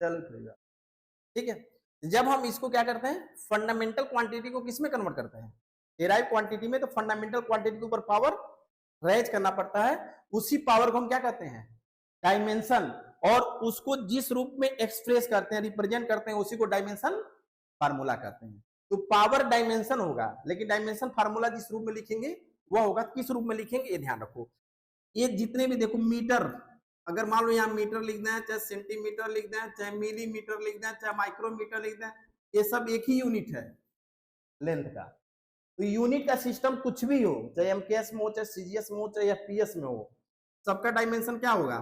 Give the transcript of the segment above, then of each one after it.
चलो ठीक है। जब हम इसको क्या करते हैं, फंडामेंटल क्वांटिटी को किस में कन्वर्ट करते हैं, डेराइव क्वांटिटी में, तो फंडामेंटल क्वांटिटी के ऊपर पावर रेज करना पड़ता है, उसी पावर को हम क्या कहते हैं, डायमेंशन, और उसको जिस रूप में एक्सप्रेस करते हैं, रिप्रेजेंट करते हैं, उसी को डायमेंशन फार्मूला कहते हैं। तो पावर डायमेंशन होगा, लेकिन डायमेंशन फार्मूला जिस रूप में लिखेंगे वह होगा, किस रूप में लिखेंगे ये ध्यान रखो। ये जितने भी देखो मीटर, अगर मान लो यहाँ मीटर लिख दें, चाहे सेंटीमीटर लिख दें, चाहे मिलीमीटर लिख दें, चाहे माइक्रोमीटर लिख दें, ये सब एक ही यूनिट है लेंथ का। तो यूनिट का सिस्टम कुछ भी हो, चाहे एमकेएस में हो, चाहे सीजीएस में हो, चाहे एफपीएस में हो, सबका डायमेंशन क्या होगा।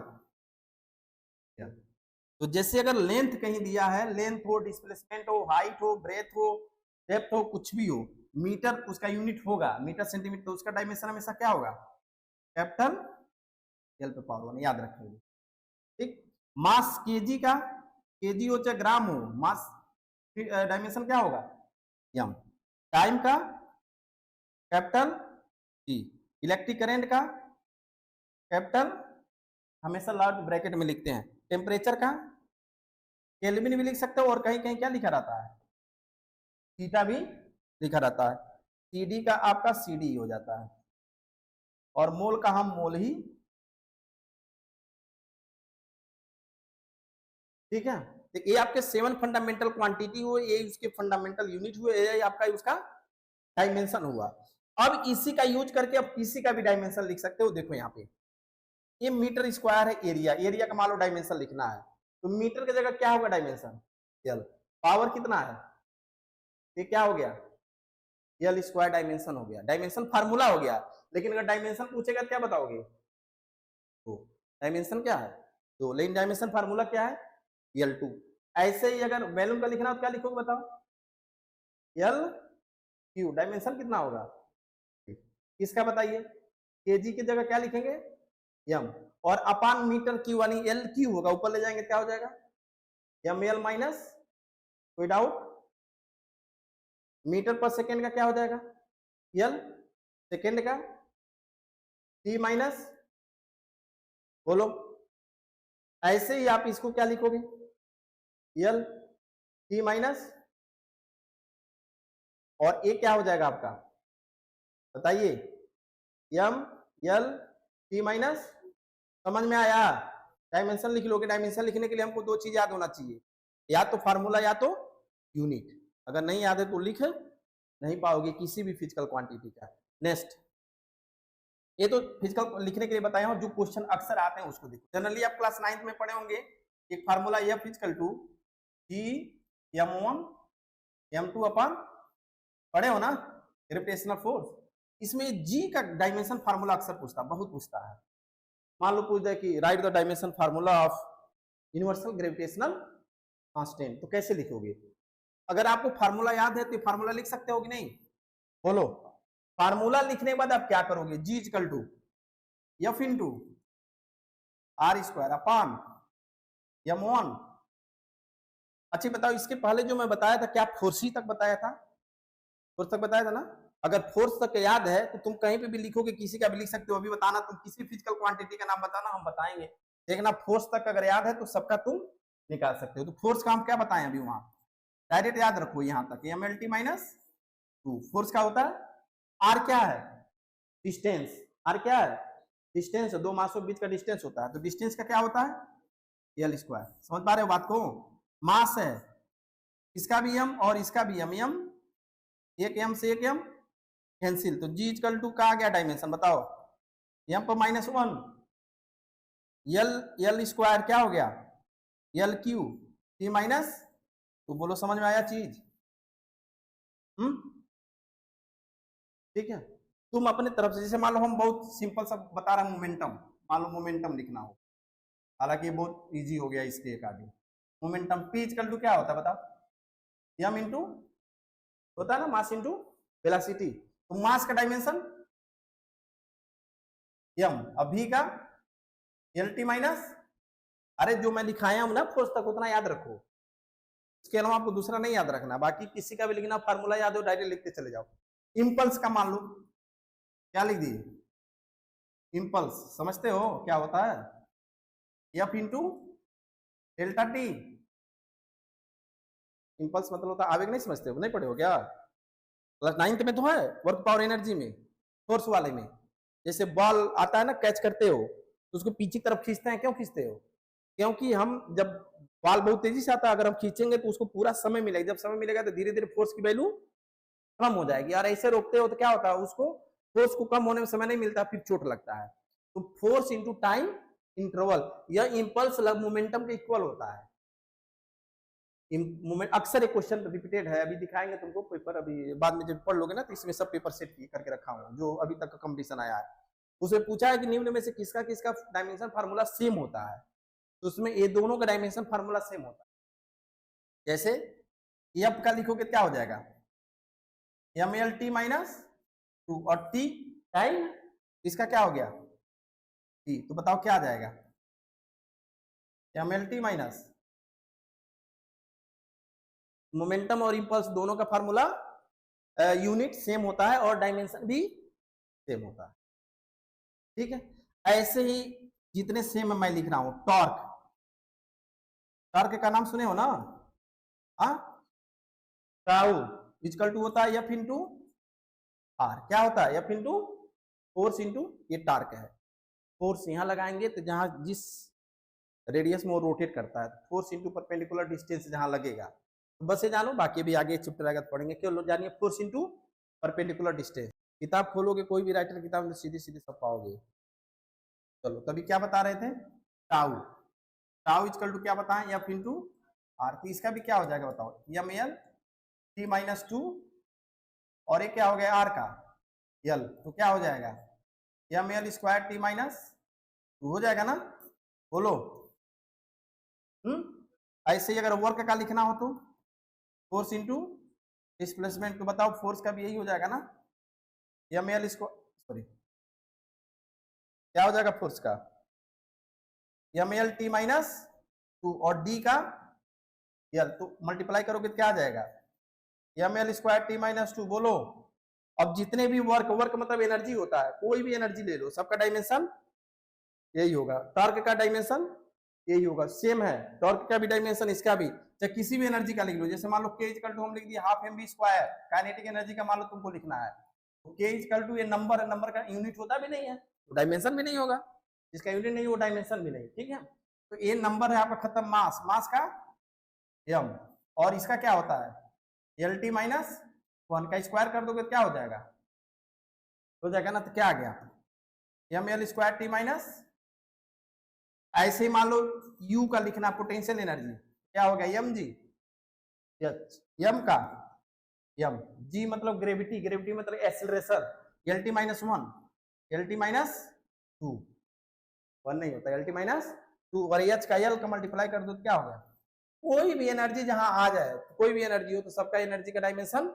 तो जैसे अगर लेंथ कहीं दिया है, लेंथ हो, डिस्प्लेसमेंट हो, हाइट हो, ब्रेथ हो, डेप्थ हो, कुछ भी हो, मीटर उसका यूनिट होगा, मीटर सेंटीमीटर, तो उसका डायमेंशन हमेशा क्या होगा, कैपिटल एल पे पावर 1, याद रखेंगे। ठीक, मास केजी का, केजी हो चाहे ग्राम हो, मास डायमेंशन क्या होगा, एम। टाइम का कैपिटल टी, इलेक्ट्रिक करंट का कैपिटल, हमेशा लार्ज ब्रैकेट में लिखते हैं। टेम्परेचर का केल्विन भी लिख सकते हो, और कहीं कहीं क्या लिखा रहता है, थीटा भी लिखा रहता है। सीडी का आपका सीडी हो जाता है, और मोल का हम मोल ही, ठीक है। तो ये आपके 7 फंडामेंटल क्वांटिटी हुए, ये उसके फंडामेंटल यूनिट हुए, ये आपका उसका डायमेंशन हुआ। अब इसी का यूज करके अब किसी का भी डायमेंशन लिख सकते हो। देखो यहाँ पे ये मीटर स्क्वायर है, एरिया, एरिया का मान लो डायमेंशन लिखना है, तो मीटर की जगह क्या होगा डायमेंशन, एल। पावर कितना है, ये क्या हो गया, एल स्क्वायर डायमेंशन हो गया, डायमेंशन फार्मूला हो गया। लेकिन अगर डायमेंशन पूछेगा क्या बताओगे, तो डायमेंशन क्या है, तो लेकिन डायमेंशन फार्मूला क्या है, L2। ऐसे ही अगर वैल्यूम का लिखना हो तो क्या लिखोगे बताओ, L/Q, डायमेंशन कितना होगा, किसका बताइए, केजी की जगह क्या लिखेंगे, एम, और अपान मीटर क्यू, यानी LQ होगा, ऊपर ले जाएंगे क्या हो जाएगा, ml माइनस, कोई डाउट, मीटर पर सेकेंड का क्या हो जाएगा, L सेकेंड का, T माइनस, बोलो। ऐसे ही आप इसको क्या लिखोगे, L T माइनस, और ये क्या हो जाएगा आपका, बताइए, M L T माइनस। समझ में आया, डायमेंशन लिख लोगे। डायमेंशन लिखने के लिए हमको 2 चीज याद होना चाहिए, या तो फार्मूला या तो यूनिट। अगर नहीं याद है तो लिख नहीं पाओगे किसी भी फिजिकल क्वांटिटी का। नेक्स्ट, ये तो फिजिकल लिखने के लिए बताया हूं, जो क्वेश्चन अक्सर आते हैं उसको देखो। जनरली आप क्लास 9th में पढ़े होंगे, एक formula F equal to G M1 M2 अपन पढ़े हो ना, ग्रेविटेशनल फोर्स। इसमें G का डायमेंशन फार्मूला अक्सर पूछता, बहुत पूछता है। मान लो पूछ दे कि right the dimension formula of universal gravitational constant, तो कैसे लिखोगे। अगर आपको फार्मूला याद है तो फार्मूला लिख सकते हो कि नहीं, बोलो। फार्मूला लिखने के बाद आप क्या करोगे, G equal to F into R square upon M1। अच्छा बताओ, इसके पहले जो मैं बताया था क्या फोर्स ही तक बताया था, फोर्स तक बताया था ना। अगर फोर्स तक याद है तो तुम कहीं पे भी लिखोगे, किसी का भी लिख सकते हो। अभी बताना, तुम किसी फिजिकल क्वांटिटी का नाम बताना, हम बताएंगे। देखना फोर्स तक अगर याद है तो सबका तुम निकाल सकते हो। तो फोर्स का हम क्या बताएं अभी, वहां डायरेक्ट याद रखो यहाँ तक, mlt माइनस 2 फोर्स का होता है। आर क्या है, डिस्टेंस, आर क्या है, डिस्टेंस, दो मासों के बीच का डिस्टेंस होता है। तो डिस्टेंस का क्या होता है, एल स्क्वायर। समझ पा रहे हो बात को। मास है, इसका भी एम और इसका भी एम, एम एक एम से एक एम कैंसिल, तो जी इक्वल टू का आ गया डायमेंशन, बताओ, एम पर -1, एल स्क्वायर क्या हो गया, एल क्यू टी माइनस। तो बोलो समझ में आया चीज, ठीक है। तुम अपने तरफ से, जैसे मान लो हम बहुत सिंपल सा बता रहे हैं, मोमेंटम, मान लो मोमेंटम लिखना हो, हालांकि बहुत इजी हो गया इसके according. Momentum p equal to क्या होता है बताओ, एम इंटू होता है ना, मास इंटू वेलोसिटी। तो मास का डायमेंशन एम, अभी का एल टी माइनस, अरे जो मैं लिखाया हूं ना फोर्स तक उतना याद रखो, इसके अलावा आपको दूसरा नहीं याद रखना। बाकी किसी का भी लिखना फार्मूला याद हो, डायरेक्ट लिखते चले जाओ। इंपल्स का मान लो क्या लिख दिए, इंपल्स समझते हो क्या होता है, F into delta T, impulse मतलब होता है आवेग, नहीं समझते हो, नहीं पढ़े हो क्या? क्लास 9th में तो है वर्क पावर एनर्जी में, फोर्स वाले में। जैसे बॉल आता है ना, कैच करते हो तो उसको पीछे की तरफ खींचते हैं, क्यों खींचते हो? क्योंकि हम जब बॉल बहुत तेजी से आता है, अगर हम खींचेंगे तो उसको पूरा समय मिलेगा, जब समय मिलेगा तो धीरे धीरे फोर्स की वैल्यू कम हो जाएगी, और ऐसे रोकते हो तो क्या होता है, उसको फोर्स को कम होने में समय नहीं मिलता, फिर चोट लगता है। तो फोर्स इंटू टाइम इंटरवल, यह इंपल्स मोमेंटम के इक्वल होता है। मोमेंट अक्सर एक क्वेश्चन रिपीटेड है, अभी दिखाएंगे तुमको पेपर, अभी बाद में जब पढ़ लोगे ना तो इसमें सब पेपर सेट करके रखा हूँ जो अभी तक का कंपटीशन आया है। उसमें पूछा है कि निम्न में से किसका किसका डायमेंशन फार्मूला सेम होता है, तो उसमें ये दोनों का डायमेंशन फार्मूला सेम होता है। जैसे एफ का लिखोगे क्या हो जाएगा, एम एल टी माइनस 2, और टी टाइम इसका क्या हो गया टी, तो बताओ क्या आ जाएगा, M L T minus momentum और इंपल्स दोनों का फार्मूला यूनिट सेम होता है और डायमेंशन भी सेम होता है। ठीक है, ऐसे ही जितने सेम मैं लिख रहा हूं, टॉर्क, टॉर्क का नाम सुने हो ना, टाउ इक्वल टू होता है एफ इंटू आर, क्या होता है एफ इंटू फोर्स इंटू, ये टार्क है, फोर्स यहां लगाएंगे तो जहां जिस रेडियस में वो रोटेट करता है, फोर्स इंटू परपेंडिकुलर डिस्टेंस जहां लगेगा, तो बस ये जानो, बाकी भी आगे चैप्टर आएगा तो पढ़ेंगे, क्यों जानिए फोर्स इंटू परपेंडिकुलर डिस्टेंस। किताब खोलोगे कोई भी राइटर किताब में सीधी सीधी सब पाओगे। चलो तभी क्या बता रहे थे, टाउ, टाउ इक्वल टू क्या बताएं, एफ इंटू आर, तो इसका भी क्या हो जाएगा बताओ, एम एल टी माइनस 2, और ये क्या हो गया आर का यल, तो क्या हो जाएगा M L square T minus 2 हो जाएगा ना, बोलो। ऐसे ही अगर वर्क का लिखना हो तो फोर्स इंटू डिस्प्लेसमेंट, तो बताओ फोर्स का भी यही हो जाएगा ना, एम एल स्क्वायर, सॉरी क्या हो जाएगा फोर्स का, एम एल टी माइनस 2, और डी का यल, तो मल्टीप्लाई करोगे तो क्या आ जाएगा, M L square T minus 2, बोलो। अब जितने भी वर्क, वर्क मतलब एनर्जी होता है, कोई भी एनर्जी ले लो, सबका डायमेंशन यही होगा, टॉर्क का डायमेंशन यही होगा, सेम है, टॉर्क का भी डायमेंशन, इसका भी, चाहे किसी भी एनर्जी का लिख लो, जैसे मान लो के इक्वल टू हम लिख दिए half M V square, kinetic energy का मान लो तुमको लिखना है, तो के इक्वल टू ये नंबर, नंबर का यूनिट होता भी नहीं है तो डायमेंशन भी नहीं होगा, जिसका यूनिट नहीं वो डायमेंशन भी नहीं, ठीक है। तो ये नंबर है आपका खत्म, मास, मास का एम, और इसका क्या होता है एल टी माइनस 1 का स्क्वायर कर दोगे क्या हो जाएगा, हो जाएगा ना, तो क्या आ गया M L square T minus, ऐसे ही मान लो यू का लिखना पोटेंशियल एनर्जी, क्या हो गया एम जी, एम का एम, जी मतलब ग्रेविटी, ग्रेविटी मतलब acceleration, L T minus 1, L T minus 2, 1 नहीं होता, एल टी माइनस 2, और एच का एल का मल्टीप्लाई कर दो तो क्या होगा, कोई भी एनर्जी जहां आ जाए, कोई भी एनर्जी हो तो सबका एनर्जी का डायमेंशन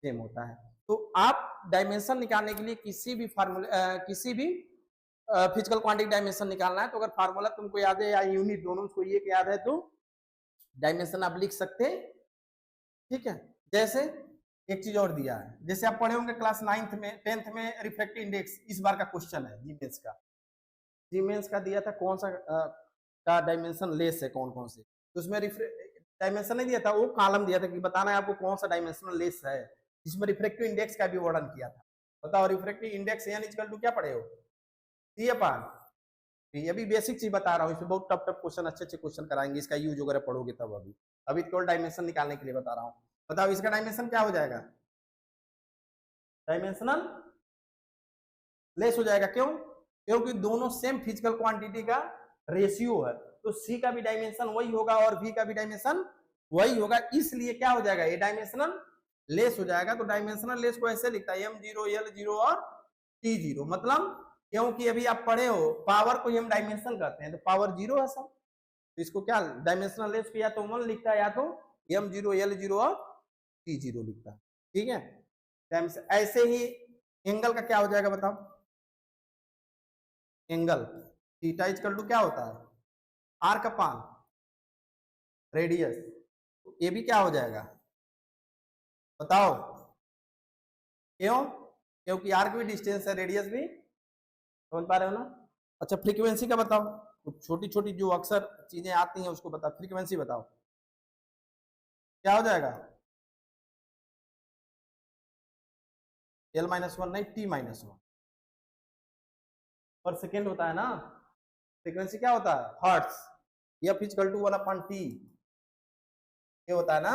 सेम होता है। तो आप डायमेंशन निकालने के लिए किसी भी फार्मूले, किसी भी फिजिकल क्वांटिटी डायमेंशन निकालना है, तो अगर फार्मूला तुमको याद है या यूनिट दोनों को ये याद है तो डायमेंशन आप लिख सकते हैं, ठीक है। जैसे एक चीज और दिया है, जैसे आप पढ़े होंगे क्लास 9th में 10th में रिफ्रैक्टिव इंडेक्स, इस बार का क्वेश्चन है जीमेंस का, जीमेंस का दिया था कौन सा का डायमेंशन लेस है, कौन कौन से, तो उसमें डायमेंशन नहीं दिया था, वो कॉलम दिया था कि बताना है आपको कौन सा डायमेंशनल लेस है, जिसमें रिफ्रैक्टिव इंडेक्स का भी वर्णन किया था। बताओ refractive index N equal to क्या पढ़े हो, सी अपान, ये भी बेसिक चीज बता रहा हूँ, इसमें बहुत टफ टफ क्वेश्चन, अच्छे अच्छे क्वेश्चन कराएंगे, इसका यूज वगैरह पढ़ोगे तब, अभी केवल डायमेंशन निकालने के लिए बता रहा हूँ। बताओ इसका डायमेंशन क्या हो जाएगा, डायमेंशनल लेस हो जाएगा, क्यों, क्योंकि दोनों सेम फिजिकल क्वांटिटी का रेशियो है, तो सी का भी डायमेंशन वही होगा और वी का भी डायमेंशन वही होगा, इसलिए क्या हो जाएगा ये डायमेंशनल लेस हो जाएगा। तो डायमेंशनल लेस को ऐसे लिखता है m0 l0 और t0, मतलब क्योंकि अभी आप पढ़े हो पावर को हम डायमेंशन कहते हैं, तो पावर 0 है सब, तो इसको क्या डायमेंशनल लेस को या तो 1 लिखता है या तो m0 l0 और t0 लिखता है, ठीक है। ऐसे ही एंगल का क्या हो जाएगा बताओ, एंगल थीटा इक्वल टू क्या होता है आर का पान रेडियस, तो ये भी क्या हो जाएगा बताओ, क्यों, क्योंकि आर की भी डिस्टेंस है, रेडियस भी, समझ पा रहे हो ना। अच्छा फ्रीक्वेंसी का बताओ, तो छोटी छोटी जो अक्सर चीजें आती हैं उसको बताओ, फ्रीक्वेंसी बताओ, क्या हो जाएगा, L-1 नहीं T-1 पर सेकेंड होता है ना, फ्रीक्वेंसी क्या होता है hertz, F equal to 1/T, ये होता है ना,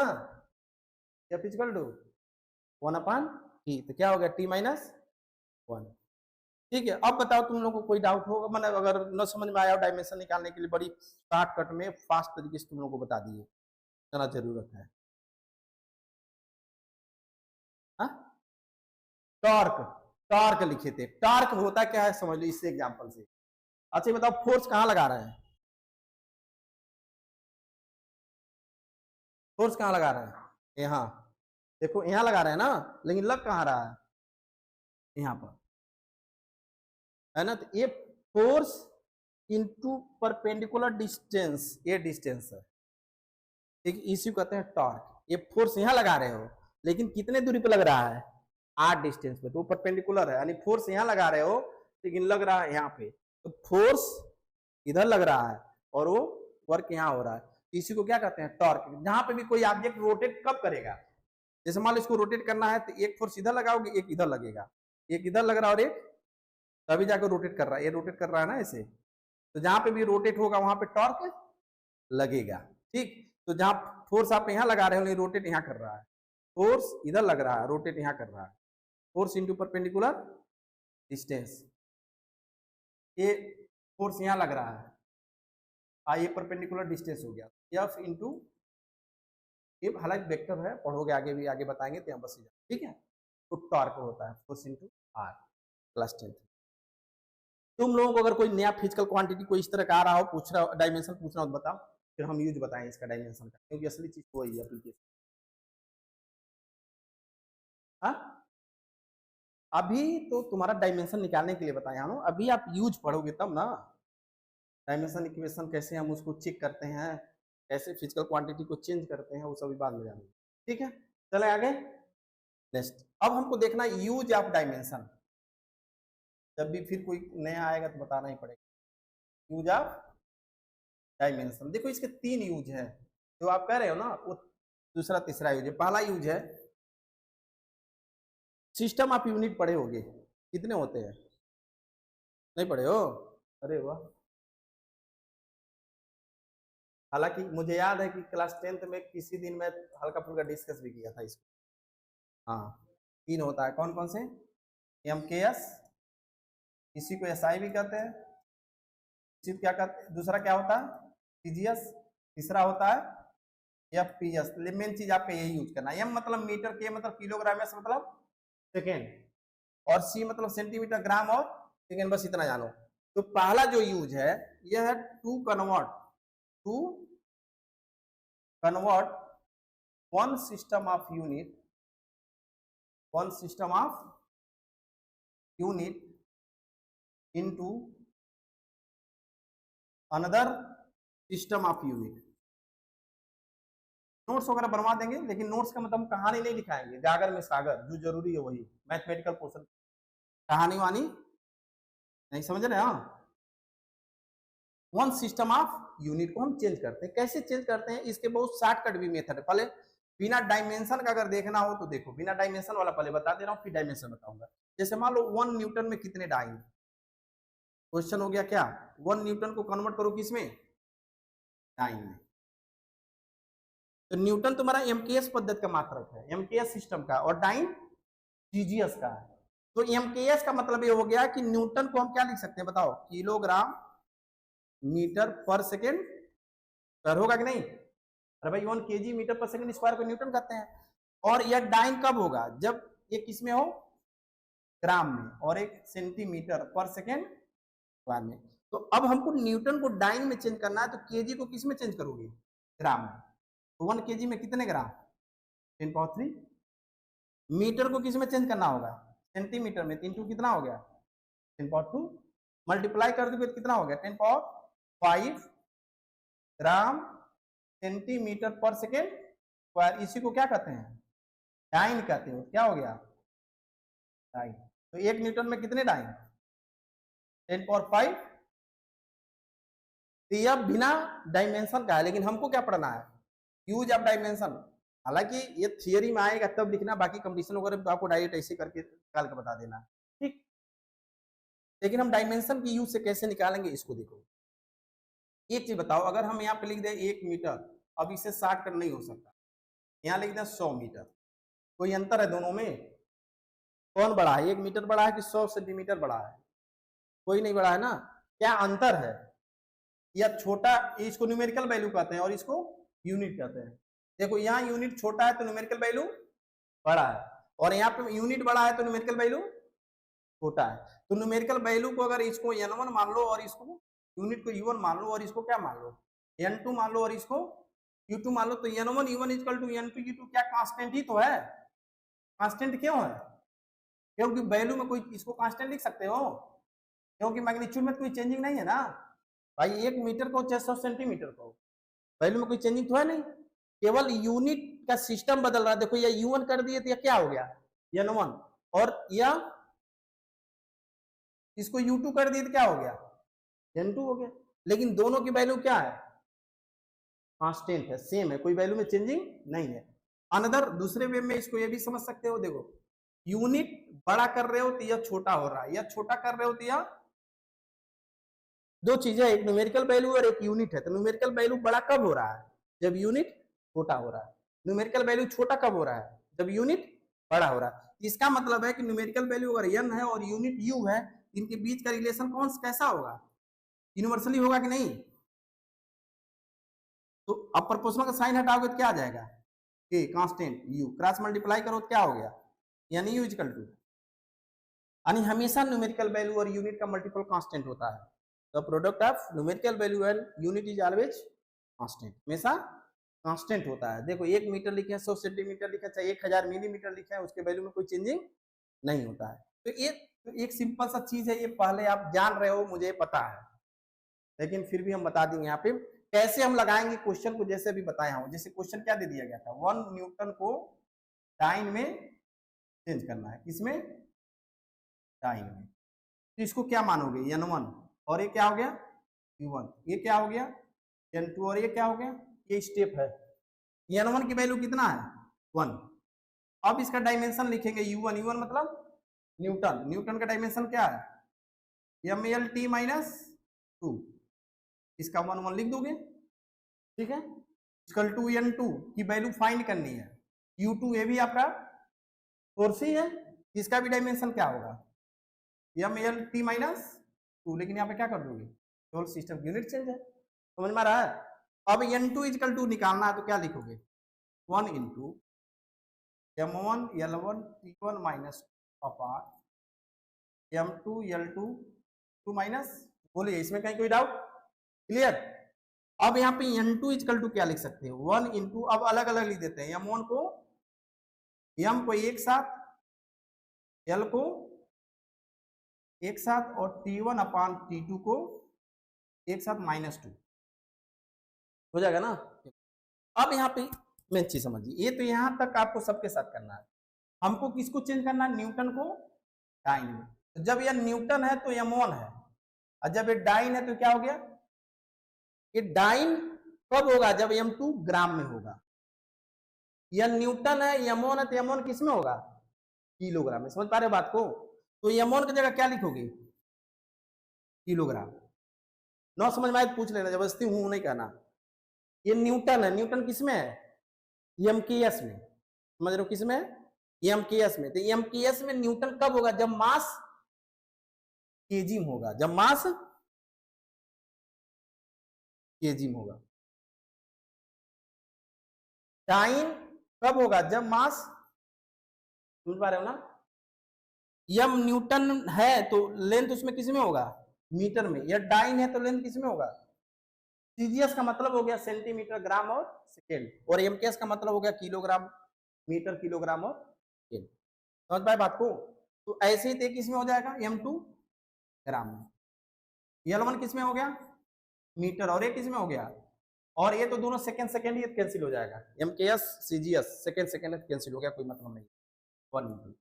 F इक्वल टू 1/T, तो क्या हो गया T-1। ठीक है, अब बताओ तुम लोगों को कोई डाउट होगा, मतलब अगर न समझ में आया डायमेंशन निकालने के लिए बड़ी शॉर्टकट में फास्ट तरीके से तुम लोगों को बता दिए, इतना जरूरत है। टॉर्क, टॉर्क लिखे थे, टॉर्क होता क्या है समझ लो इससे एग्जांपल से। अच्छा बताओ फोर्स कहां लगा रहे हैं, फोर्स कहां लगा रहे हैं, यहाँ देखो यहाँ लगा रहे हैं ना, लेकिन लग कहां रहा है, यहाँ पर है ना, तो ये फोर्स इनटू परपेंडिकुलर डिस्टेंस, ये डिस्टेंस है, ठीक, इसी को कहते हैं टॉर्क। ये फोर्स यहाँ लगा रहे हो लेकिन कितने दूरी पे लग रहा है, r डिस्टेंस पे, तो परपेंडिकुलर है, यानी फोर्स यहाँ लगा रहे हो लेकिन लग रहा है यहाँ पे, तो फोर्स इधर लग रहा है और वो वर्क यहाँ हो रहा है, इसी को क्या कहते हैं टॉर्क। जहां पे भी कोई ऑब्जेक्ट रोटेट कब करेगा, जैसे मान लो इसको रोटेट करना है तो एक फोर्स इधर लगाओगे, एक इधर लगेगा, एक इधर लग रहा है और एक तभी जाकर रोटेट कर रहा है, ये रोटेट कर रहा है ना ऐसे, तो जहां पे भी रोटेट होगा वहां पे टॉर्क लगेगा। ठीक, तो जहां फोर्स आप यहाँ लगा रहे हो रोटेट यहाँ कर रहा है, फोर्स इधर लग रहा है रोटेट यहाँ कर रहा है, फोर्स इंटू परपेंडिकुलर डिस्टेंस, ये फोर्स यहाँ लग रहा है, ये परपेंडिकुलर डिस्टेंस हो गया, एफ इंटू, ये हालांकि वेक्टर है, पढ़ोगे आगे भी, आगे बताएंगे तो यहाँ बस ठीक है। तो टॉर्क होता है फोर्स इंटू आर, क्लास 10। तुम लोगों को अगर कोई नया फिजिकल क्वांटिटी कोई इस तरह का आ रहा हो, पूछ रहा हो, डायमेंशन पूछना हो तो बताओ, फिर हम यूज बताएं इसका डायमेंशन का, क्योंकि असली चीज वही है एप्लीकेशन। हाँ अभी तो तुम्हारा डायमेंशन निकालने के लिए बताया हम, अभी आप यूज पढ़ोगे तब ना, डायमेंशन इक्वेशन कैसे हम उसको चेक करते हैं, कैसे फिजिकल क्वांटिटी को चेंज करते हैं, वो सभी बाद में जानेंगे। ठीक है, चले आगे नेक्स्ट। अब हमको देखना यूज ऑफ डायमेंशन, जब भी फिर कोई नया आएगा तो बताना ही पड़ेगा। यूज ऑफ डायमेंशन, देखो इसके 3 यूज है, जो आप कह रहे हो ना वो दूसरा तीसरा यूज है। पहला यूज है सिस्टम ऑफ यूनिट, पढ़े होगे, कितने होते हैं, नहीं पढ़े हो, अरे वाह, हालांकि मुझे याद है कि क्लास 10th में किसी दिन मैं हल्का फुल्का डिस्कस भी किया था इसको। हाँ 3 होता है, कौन कौन से, MKS, इसी को SI भी कहते हैं, इसी क्या कहते हैं, दूसरा क्या होता है CGS, तीसरा होता है FPS। मेन चीज आपका यही यूज करना है, M मतलब मीटर, K मतलब किलोग्राम, S मतलब सेकेंड, और C मतलब सेंटीमीटर, ग्राम और सेकेंड, बस इतना जानो। तो पहला जो यूज है यह है to convert one system of unit into another system of unit. Notes वगैरह बनवा देंगे, लेकिन नोट्स का मतलब कहानी नहीं दिखाएंगे, गागर में सागर, जो जरूरी है वही मैथमेटिकल पोर्शन, कहानी वानी नहीं, समझ रहे हैं। वन सिस्टम ऑफ यूनिट को हम चेंज करते हैं, कैसे चेंज करते हैं, इसके बहुत शॉर्टकट भी मेथड है। पहले बिना डायमेंशन का अगर देखना हो तो देखो, बिना डायमेंशन वाला पहले बता दे रहा हूँ, फिर डायमेंशन बताऊंगा। जैसे मान लो 1 न्यूटन में कितने डाइन, क्वेश्चन हो गया क्या, 1 न्यूटन को कन्वर्ट करो किसमें, डाइन में। तो न्यूटन तुम्हारा MKS पद्धति का मात्रक है, MKS सिस्टम का, और डाइन CGS का है। तो MKS का मतलब ये हो गया कि न्यूटन को हम क्या लिख सकते हैं बताओ, किलोग्राम मीटर पर सेकेंड स्क्वायर, होगा कि नहीं, अरे भाई 1 kg मीटर पर सेकेंड स्क्वायर को न्यूटन कहते हैं। और यह डाइन कब होगा, जब ये किसमें हो, ग्राम में, और एक सेंटीमीटर पर सेकेंड स्क्वायर में। तो अब हमको न्यूटन को डाइन में चेंज करना है, तो केजी को किस में चेंज करोगे, ग्राम में। तो 1 kg में कितने ग्राम, 10 पावर 3। मीटर को किस में चेंज करना होगा, सेंटीमीटर में, 3 2 कितना हो गया, 10 पावर 2। मल्टीप्लाई कर दोगे तो कितना हो गया, 10 पावर 5 ग्राम सेंटीमीटर पर सेकेंड स्क्वायर। इसी को क्या कहते हैं, डाइन कहते हो। क्या हो गया, डाइन। तो 1 न्यूटन में कितने डाइन, 10 पावर 5। तो यह बिना डायमेंशन का है, लेकिन हमको क्या पढ़ना है, यूज ऑफ डायमेंशन। हालांकि ये थियरी में आएगा तब लिखना, बाकी कंडीशन वगैरह तो आपको डायरेक्ट ऐसे करके निकाल के बता देना, ठीक। लेकिन हम डायमेंशन की यूज से कैसे निकालेंगे इसको देखो। एक चीज बताओ, अगर हम यहाँ पे लिख दें 1 मीटर, अब इसे 60 कर नहीं हो सकता, यहाँ लिख दें 100 मीटर, कोई अंतर है दोनों में? कौन बड़ा है, 1 मीटर बड़ा है कि 100 सेंटीमीटर बड़ा है? कोई नहीं बड़ा है ना। क्या अंतर है? या छोटा, इसको न्यूमेरिकल वैल्यू कहते हैं और इसको यूनिट कहते हैं। देखो यहाँ यूनिट छोटा है तो न्यूमेरिकल वैल्यू बड़ा है, और यहाँ पे यूनिट बड़ा है तो न्यूमेरिकल वैल्यू छोटा है। तो न्यूमेरिकल वैल्यू को अगर इसको n1 मान लो और इसको यूनिट को u1 मान लो और इसको क्या मान लो n2 मान लो और इसको u2 मान लो, तो n1 u1 equal to n2 u2 क्या कांस्टेंट ही तो है। कांस्टेंट क्यों है? क्योंकि वैल्यू में कोई इसको कांस्टेंट लिख सकते हो, क्योंकि मैग्नीट्यूड में कोई चेंजिंग नहीं है ना भाई। 1 मीटर को चाहे 100 सेंटीमीटर को, वैल्यू में कोई चेंजिंग तो है नहीं, केवल यूनिट का सिस्टम बदल रहा है। देखो ये u1 कर दिए तो यह क्या हो गया n1, और यह इसको u2 कर दिए तो क्या हो गया n2 हो गया। लेकिन दोनों की वैल्यू क्या है? कांस्टेंट है, सेम है, कोई वैल्यू में चेंजिंग नहीं है। अनदर दूसरे वे में इसको ये भी समझ सकते हो, देखो यूनिट बड़ा कर रहे हो तो यह छोटा हो रहा है, या छोटा कर रहे हो तो यह, दो चीजें, एक न्यूमेरिकल वैल्यू और एक यूनिट है। तो न्यूमेरिकल वैल्यू बड़ा कब हो रहा है? जब यूनिट छोटा हो रहा है। न्यूमेरिकल वैल्यू छोटा कब हो रहा है? जब यूनिट बड़ा हो रहा है। इसका मतलब है कि न्यूमेरिकल वैल्यू अगर n है और यूनिट u है, इनके बीच का रिलेशन कौन कैसा होगा? यूनिवर्सली होगा कि नहीं? तो अब प्रोपोर्शनल का साइन हटाओगे तो क्या आ जाएगा? के कांस्टेंट u, क्रॉस मल्टीप्लाई करो तो क्या हो गया? यानी u इक्वल टू, यानी हमेशा न्यूमेरिकल वैल्यू और यूनिट का मल्टीपल कांस्टेंट होता है। The product of numerical value and unit is always constant, हमेशा कांस्टेंट होता है। देखो 1 मीटर लिखे हैं, 100 सेंटीमीटर लिखा है, चाहे 1000 मिलीमीटर लिखा है, उसके वैल्यू में कोई चेंजिंग नहीं होता है। तो ये एक सिंपल सा चीज है, ये पहले आप जान रहे हो, मुझे पता है, लेकिन फिर भी हम बता देंगे यहाँ पे कैसे हम लगाएंगे क्वेश्चन को, जैसे भी बताया हूं। जैसे क्वेश्चन क्या दे दिया गया था, 1 न्यूटन को टाइम में चेंज करना है, किसमें? टाइम में। तो इसको क्या मानोगे? n1, और ये क्या हो गया u1, ये क्या हो गया n2, और ये क्या हो गया, ये स्टेप है। n1 की वैल्यू कितना है? 1। अब इसका डायमेंशन लिखेंगे u1, u1 मतलब न्यूटन, न्यूटन का डायमेंशन क्या है? mlt माइनस 2, इसका 1 1 लिख दोगे, ठीक है। इक्वल टू n2 की वैल्यू फाइंड करनी है, u2 ये भी आपका सोर्स ही है, इसका भी डायमेंशन क्या होगा? mlt माइनस 2, लेकिन यहाँ पे क्या कर दोगे, केवल सिस्टम यूनिट चेंज है, समझ में आ रहा है। अब n2 इक्वल टू निकालना है तो क्या लिखोगे? 1 into m1 l1 t1 minus upon m2 l2 2 minus, बोलिए इसमें कहीं कोई डाउट? क्लियर। अब यहाँ पे n2 इक्वल टू क्या लिख सकते हो? 1 इंटू, अब अलग अलग लिख देते हैं, m1 को, m को एक साथ, l को एक साथ, और t1 अपान t2 को एक साथ माइनस 2 हो जाएगा ना। अब यहाँ पे मेन चीज समझिए, ये तो यहां तक आपको सबके साथ करना है। हमको किसको चेंज करना है? न्यूटन को डाइन में। तो जब यह न्यूटन है तो m1 है, और जब ये डाइन है तो क्या हो गया? ये डाइन कब होगा? जब m2 ग्राम में होगा। यह न्यूटन है, m1 है, तो m1 किस में होगा? किलोग्राम में। समझ पा रहे हो बात को? तो m1 की जगह क्या लिखोगे? किलोग्राम। ना समझ में आए तो पूछ लेना, जबरदस्ती हूं नहीं कहना। ये न्यूटन है, न्यूटन किस में है? एमकेएस में। समझ रहे हो किस में? एमकेएस में। तो एमकेएस में न्यूटन कब होगा? जब मास केजी में होगा, जब मास केजी में होगा। टाइम कब होगा? जब मास, समझ पा रहे हो ना? यम न्यूटन है तो लेंथ उसमें किस में होगा? मीटर में। यह डाइन है तो लेंथ किस में होगा? सीजीएस का मतलब हो गया सेंटीमीटर, ग्राम और सेकेंड, और एमकेएस का मतलब हो गया किलोग्राम, मीटर, किलोग्राम और सेकेंड। समझ पाए बात को? तो ऐसे ही किस में हो जाएगा? m2 ग्राम में। l1 किस में हो गया? मीटर, और ये किस में हो गया? और ये तो दोनों सेकेंड सेकेंड ही कैंसिल हो जाएगा, MKS CGS second second cancel हो गया, कोई मतलब नहीं। 1 इंटू।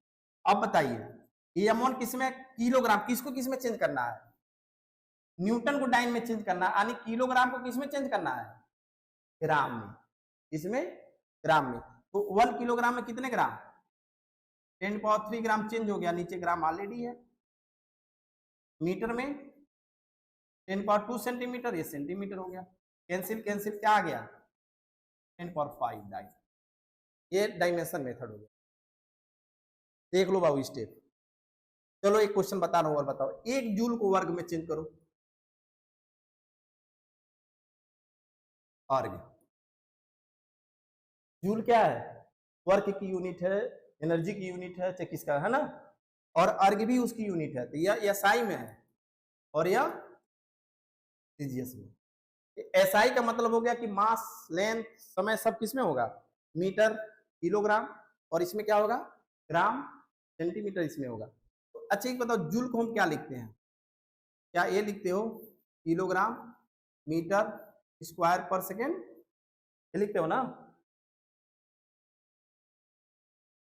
अब बताइए m1 किस में? किलोग्राम। किसको किस में चेंज करना है? न्यूटन को डाइन में चेंज करना है, यानी किलोग्राम को किस में चेंज करना है? ग्राम में। इसमें ग्राम में। तो 1 किलोग्राम में कितने ग्राम? 10³ ग्राम चेंज हो गया, नीचे ग्राम ऑलरेडी है। मीटर में 10² सेंटीमीटर, ये सेंटीमीटर हो गया। कैंसिल कैंसिल क्या आ गया? 10⁵ डाई। ये डायमेंशन मेथड हो गया। देख लो बाबू स्टेप। चलो एक क्वेश्चन बता रहा हूं और बताओ, 1 जूल को वर्ग में चेंज करो। अर्ग, जूल क्या है? वर्क की यूनिट है, एनर्जी की यूनिट है, चाहे किसका है ना। और अर्ग भी उसकी यूनिट है, तो यह एसआई में है और यह सीजीएस में। एसआई का मतलब हो गया कि मास, लेंथ, समय सब किस में होगा? मीटर, किलोग्राम, और इसमें क्या होगा? ग्राम, सेंटीमीटर इसमें होगा। तो अच्छा एक बताओ, जूल को हम क्या लिखते हैं? क्या ये लिखते हो किलोग्राम मीटर स्क्वायर पर सेकेंड, ये लिखते हो ना?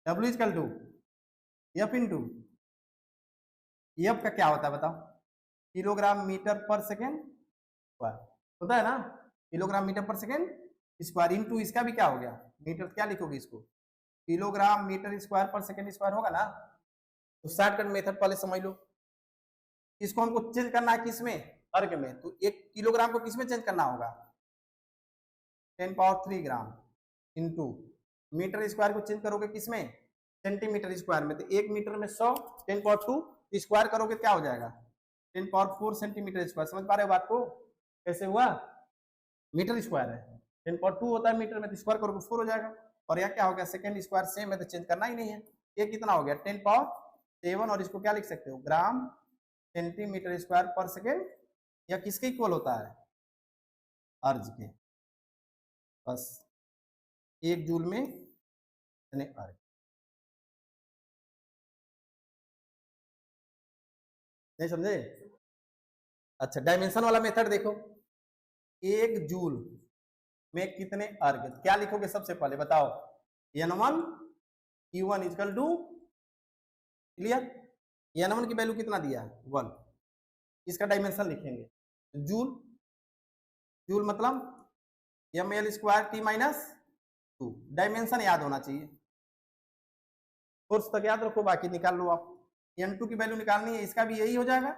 W equal to F into, F का क्या होता है बताओ? किलोग्राम मीटर पर सेकेंड स्क्वायर होता है ना, किलोग्राम मीटर पर सेकेंड स्क्वायर इंटू इसका भी क्या हो गया? मीटर, क्या लिखोगे इसको? किलोग्राम मीटर स्क्वायर पर सेकेंड स्क्वायर होगा ना। तो शॉर्टकट मेथड पहले समझ लो। इसको हमको चेंज करना है किसमें? अर्ग में। तो 1 किलोग्राम को किसमें चेंज करना होगा? 10³ ग्राम इंटू मीटर स्क्वायर को चेंज करोगे किसमें? सेंटीमीटर स्क्वायर में। तो 1 मीटर में 100, 10² स्क्वायर करोगे क्या हो जाएगा? 10⁴ सेंटीमीटर स्क्वायर। समझ पा रहे हो बात को? कैसे हुआ? मीटर स्क्वायर है, 10² होता है मीटर में, तो स्क्वायर करोगे 4 हो जाएगा। और यह क्या हो गया? सेकेंड स्क्वायर सेम है तो चेंज करना ही नहीं है। ये कितना हो गया? 10⁻7। और इसको क्या लिख सकते हो? ग्राम सेंटीमीटर स्क्वायर पर सेकेंड। या किसके इक्वल होता है? अर्ज के। बस 1 जूल में अर्ज। नहीं समझे? अच्छा डायमेंशन वाला मेथड देखो, 1 जूल में कितने अर्ग, क्या लिखोगे सबसे पहले बताओ? N1 Q1 equal to, clear? N1 की वैल्यू कितना दिया? 1। इसका डायमेंशन लिखेंगे जूल। जूल मतलब ml स्क्वायर T-2। डायमेंशन याद होना चाहिए, फोर्स तक याद रखो, बाकी निकाल लो आप। N2 की वैल्यू निकालनी है, इसका भी यही हो जाएगा,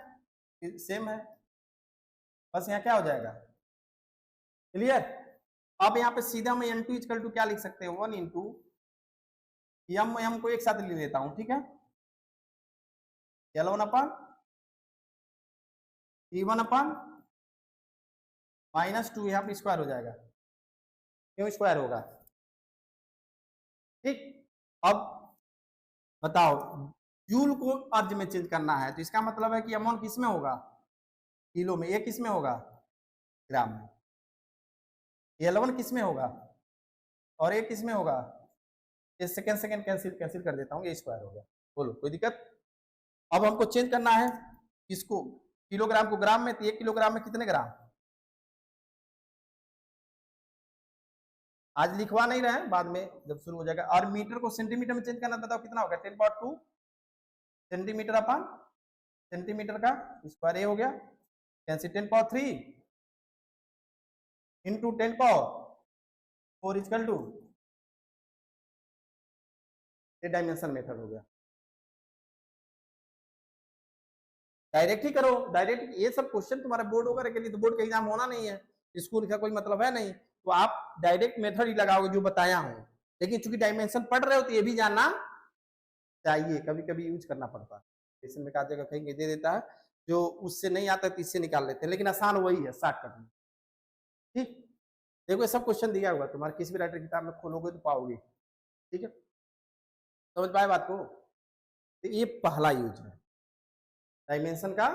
सेम है। बस यहाँ क्या हो जाएगा? क्लियर? अब यहाँ पे सीधा मैं N2 इक्वल टू क्या लिख सकते हो? 1 इंटू एम को एक साथ ले लेता हूं, ठीक है? L1 अपन T1 अपन -2, यहाँ पे स्क्वायर हो जाएगा। क्यों स्क्वायर होगा? ठीक। अब बताओ, जूल को अर्ज में चेंज करना है, तो इसका मतलब है कि अमाउंट किस में होगा? किलो में। ये किस में होगा? ग्राम में। L1 किस में होगा? और ये किस में होगा? ये सेकेंड सेकेंड कैंसिल कैंसिल कर देता हूँ, ये स्क्वायर हो गया। बोलो कोई दिक्कत? अब हमको चेंज करना है इसको, किलोग्राम को ग्राम में। तो 1 किलोग्राम में कितने ग्राम? आज लिखवा नहीं रहे हैं, बाद में जब शुरू हो जाएगा। और मीटर को सेंटीमीटर में चेंज करना, बताओ कितना होगा? 10⁻2 सेंटीमीटर अपन सेंटीमीटर का स्क्वायर, ये हो गया कैंसिल। 10⁻3 इंटू 10⁻4 इक्वल टू, ये डायमेंशन मेथड हो गया। डायरेक्ट ही करो, डायरेक्ट। ये सब क्वेश्चन तुम्हारे बोर्ड वगैरह के लिए, तो बोर्ड का एग्जाम होना नहीं है, स्कूल का कोई मतलब है नहीं, तो आप डायरेक्ट मेथड ही लगाओगे जो बताया हूं। लेकिन चूंकि डायमेंशन पढ़ रहे हो तो ये भी जानना चाहिए, कभी कभी यूज करना पड़ता है। जैसे में जगह कहीं दे देता है, जो उससे नहीं आता तो इससे निकाल लेते हैं, लेकिन आसान वही है, शॉर्टकट में। ठीक, देखो ये सब क्वेश्चन दिया हुआ तुम्हारे किसी भी राइटर किताब में खोलोगे तो पाओगे। ठीक है, समझ पाए बात को? तो ये पहला यूज है डायमेंशन का।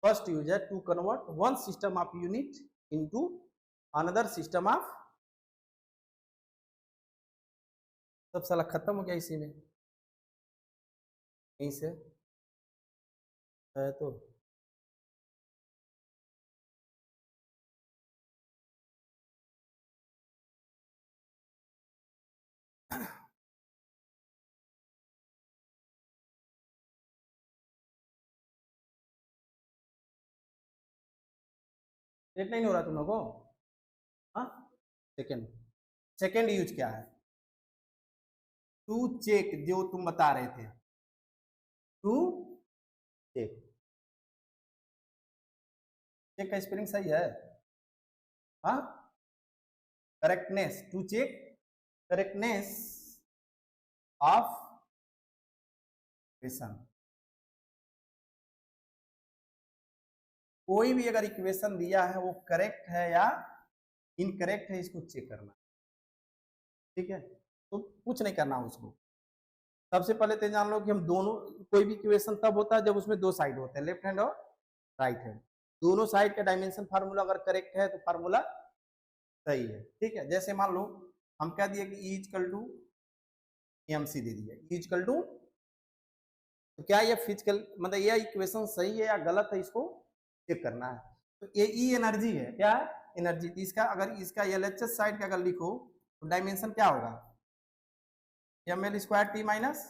फर्स्ट यूज है to convert one system of unit into another system of. सब साला खत्म हो गया इसी में, यहीं से है तो। रेट नहीं हो रहा तुम लोगों को? हाँ, सेकेंड। सेकेंड यूज क्या है? टू चेक, जो तुम बता रहे थे, टू चेक, चेक का स्पेलिंग सही है? हाँ, correctness, to check correctness of equation. कोई भी अगर इक्वेशन दिया है वो करेक्ट है या इनकरेक्ट है, इसको चेक करना, ठीक है? तो कुछ नहीं करना उसको। सबसे पहले तो जान लो कि हम दोनों, कोई भी इक्वेशन तब होता है जब उसमें दो साइड होते हैं, लेफ्ट हैंड और राइट हैंड। दोनों साइड का डायमेंशन फार्मूला अगर करेक्ट है तो फार्मूला सही है, ठीक है? जैसे मान लो हम कह दिए कि E इक्वल टू MC दे दिया, E इक्वल टू, तो क्या ये फिजिकल मतलब ये इक्वेशन सही है या गलत है, इसको चेक करना है। तो ये E एनर्जी है, क्या है? एनर्जी। तो इसका अगर इसका LHS साइड का अगर लिखो तो डायमेंशन क्या होगा? ml square T minus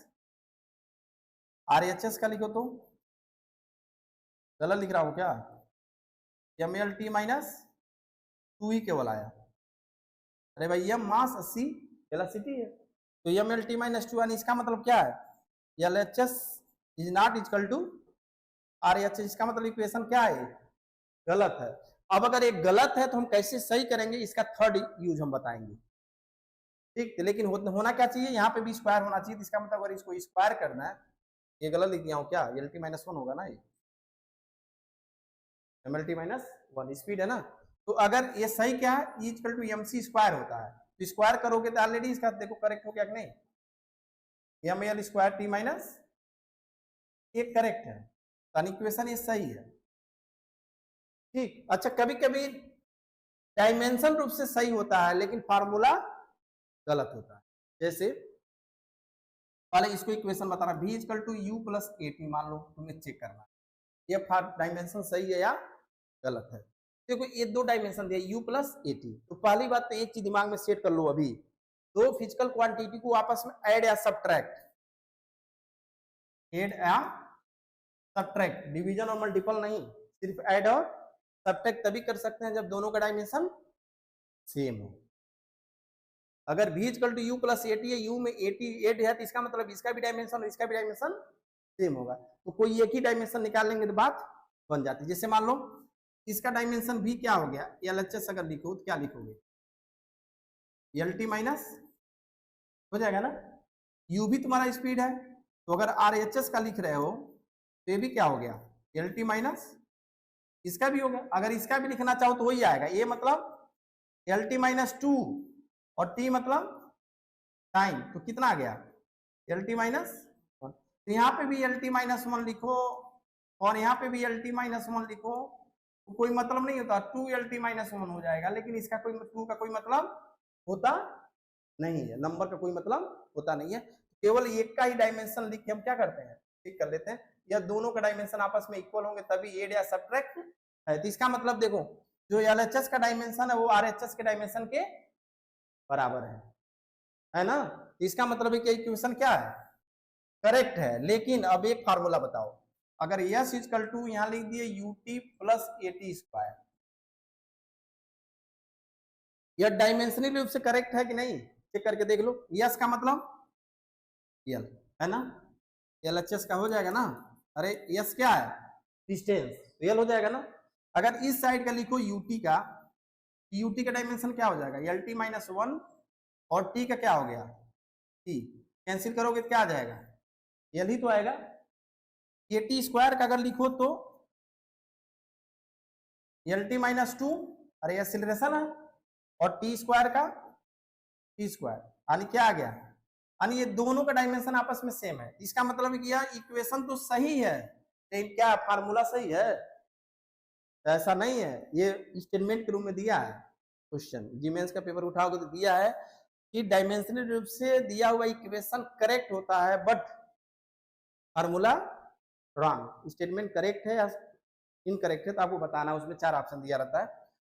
RHS का लिखो तो गलत लिख रहा हूं क्या? ml टी माइनस 2 ही केवल आया। अरे भाई ये मास 80 वेलोसिटी है, तो ml टी माइनस 2 यानी इसका मतलब क्या है? LHS is not equal to RHS। इसका मतलब इक्वेशन क्या है? गलत है। अब अगर एक गलत है तो हम कैसे सही करेंगे, इसका थर्ड यूज हम बताएंगे, ठीक है? लेकिन होना क्या चाहिए, यहाँ पे भी स्क्वायर होना चाहिए। इसका मतलब अगर इसको स्क्वायर करना है, ये गलत लिख दिया हूँ क्या? LT माइनस 1 होगा ना, ये MLT माइनस 1 स्पीड है ना। तो अगर ये सही क्या है, E equal to MC square होता है, तो स्क्वायर करोगे तो ऑलरेडी इसका देखो करेक्ट हो गया कि नहीं? ML स्क्वायर T माइनस ये करेक्ट है, तो इक्वेशन ये सही है, ठीक। अच्छा, कभी कभी डायमेंशन रूप से सही होता है लेकिन फार्मूला गलत होता है। जैसे पहले इसको इक्वेशन बता रहा, V equal to U plus AT, मान लो तुम्हें चेक करना ये डायमेंशन सही है या गलत है। देखो ये दो डायमेंशन दिया U प्लस AT, तो पहली बात तो एक चीज दिमाग में सेट कर लो, अभी दो फिजिकल क्वांटिटी को आपस में ऐड या सब्ट्रैक्ट, ऐड या सब्ट्रैक्ट, डिवीजन और मल्टीपल नहीं, सिर्फ ऐड और सब्ट्रैक्ट तभी कर सकते हैं जब दोनों का डायमेंशन सेम हो। अगर V equal to U plus AT है, U में AT ऐड है, तो इसका मतलब इसका भी डायमेंशन और इसका भी डायमेंशन सेम होगा, तो कोई एक ही डायमेंशन निकाल लेंगे तो बात बन जाती है। जैसे मान लो इसका डायमेंशन भी क्या हो गया, LHS अगर लिखो तो क्या लिखोगे? LT माइनस हो जाएगा ना, U भी तुम्हारा स्पीड है, तो अगर RHS का लिख रहे हो तो ये भी क्या हो गया? LT माइनस इसका भी होगा। अगर इसका भी लिखना चाहो तो वही आएगा, ये मतलब LT माइनस 2 और T मतलब टाइम, तो कितना आ गया? LT minus 1। तो यहाँ पे भी LT माइनस 1 लिखो और यहाँ पे भी LT माइनस 1 लिखो, तो कोई मतलब नहीं होता, 2LT माइनस 1 हो जाएगा, लेकिन इसका कोई 2 का कोई मतलब होता नहीं है, नंबर का कोई मतलब होता नहीं है। केवल एक का ही डायमेंशन लिख के हम क्या करते हैं, ठीक कर लेते हैं, या दोनों का डायमेंशन आपस में इक्वल होंगे तभी ऐड या सब्ट्रैक्ट है। तो इसका मतलब देखो, जो LHS का डायमेंशन है वो RHS के डायमेंशन के बराबर है ना। इसका मतलब है कि इक्वेशन क्या है? करेक्ट है। लेकिन अब एक फार्मूला बताओ, अगर S इक्वल टू यहां लिख दिए UT प्लस AT स्क्वायर, यह डायमेंशनल रूप से करेक्ट है कि नहीं, चेक करके देख लो। यस का मतलब L है ना, LHS का हो जाएगा ना। अरे यस क्या है? डिस्टेंस, तो L हो जाएगा ना। अगर इस साइड का लिखो UT का, UT का डायमेंशन क्या हो जाएगा? LT माइनस 1 और T का क्या हो गया? T कैंसिल करोगे तो क्या आ जाएगा? L ही तो आएगा। AT स्क्वायर का अगर लिखो तो LT माइनस 2, अरे एक्सीलरेशन है, और T स्क्वायर का T स्क्वायर, यानी क्या आ गया? यानी ये दोनों का डायमेंशन आपस में सेम है। इसका मतलब है कि यार इक्वेशन तो सही है लेकिन क्या फार्मूला सही है? ऐसा नहीं है, ये स्टेटमेंट के रूप में दिया है क्वेश्चन, जीमेंस का पेपर उठाओगे तो दिया है कि डायमेंशनल रूप से दिया हुआ इक्वेशन करेक्ट होता है but formula wrong. Statement correct है या इनकरेक्ट है तो आपको बताना है, उसमें 4 ऑप्शन दिया रहता है,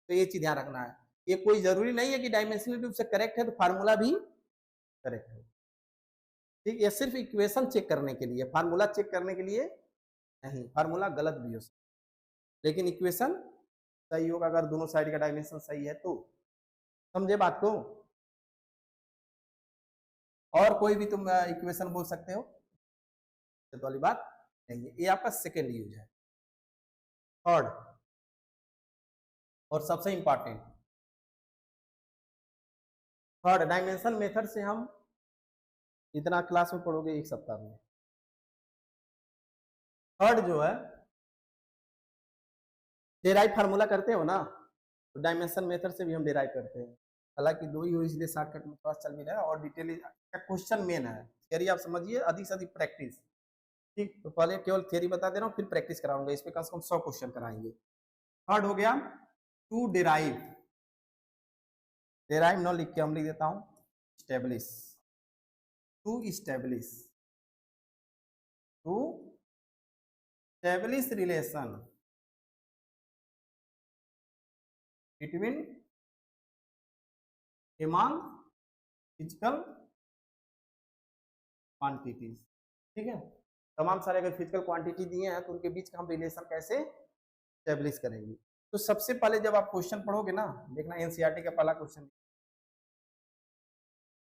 तो ये चीज ध्यान रखना है। ये कोई जरूरी नहीं है कि डायमेंशनल रूप से करेक्ट है तो फार्मूला भी करेक्ट है, ठीक। ये सिर्फ इक्वेशन चेक करने के लिए, फार्मूला चेक करने के लिए नहीं। फार्मूला गलत भी हो सकता है लेकिन इक्वेशन सही होगा अगर दोनों साइड का डायमेंशन सही है तो। समझे बात को? और कोई भी तुम इक्वेशन बोल सकते हो, तो वाली बात नहीं है। ये आपका सेकेंड यूज है। थर्ड और सबसे इंपॉर्टेंट, थर्ड डायमेंशन मेथड से हम इतना क्लास में पढ़ोगे एक सप्ताह में। थर्ड जो है, डेराइव फार्मूला करते हो ना, तो डायमेंशन मेथड से भी हम डेराइव करते हैं। हालांकि दो ही हो इसलिए शॉर्टकट में थोड़ा चल भी रहा है, और डिटेल क्वेश्चन मेन है। थियरी आप समझिए, अधिक से अधिक प्रैक्टिस। ठीक, तो पहले केवल थियरी बता दे रहा हूँ, फिर प्रैक्टिस कराऊंगा। इस पे कम से कम 100 क्वेश्चन कराएंगे। थर्ड हो गया टू डेराइव, डेराइव न लिख के हम लिख देता हूं establish, to establish, to establish relation between among physical quantities. ठीक है, तमाम सारे अगर फिजिकल क्वांटिटी दिए हैं तो उनके बीच का हम रिलेशन कैसे स्टेब्लिश करेंगे। तो सबसे पहले जब आप क्वेश्चन पढ़ोगे ना, देखना एनसीईआरटी का पहला क्वेश्चन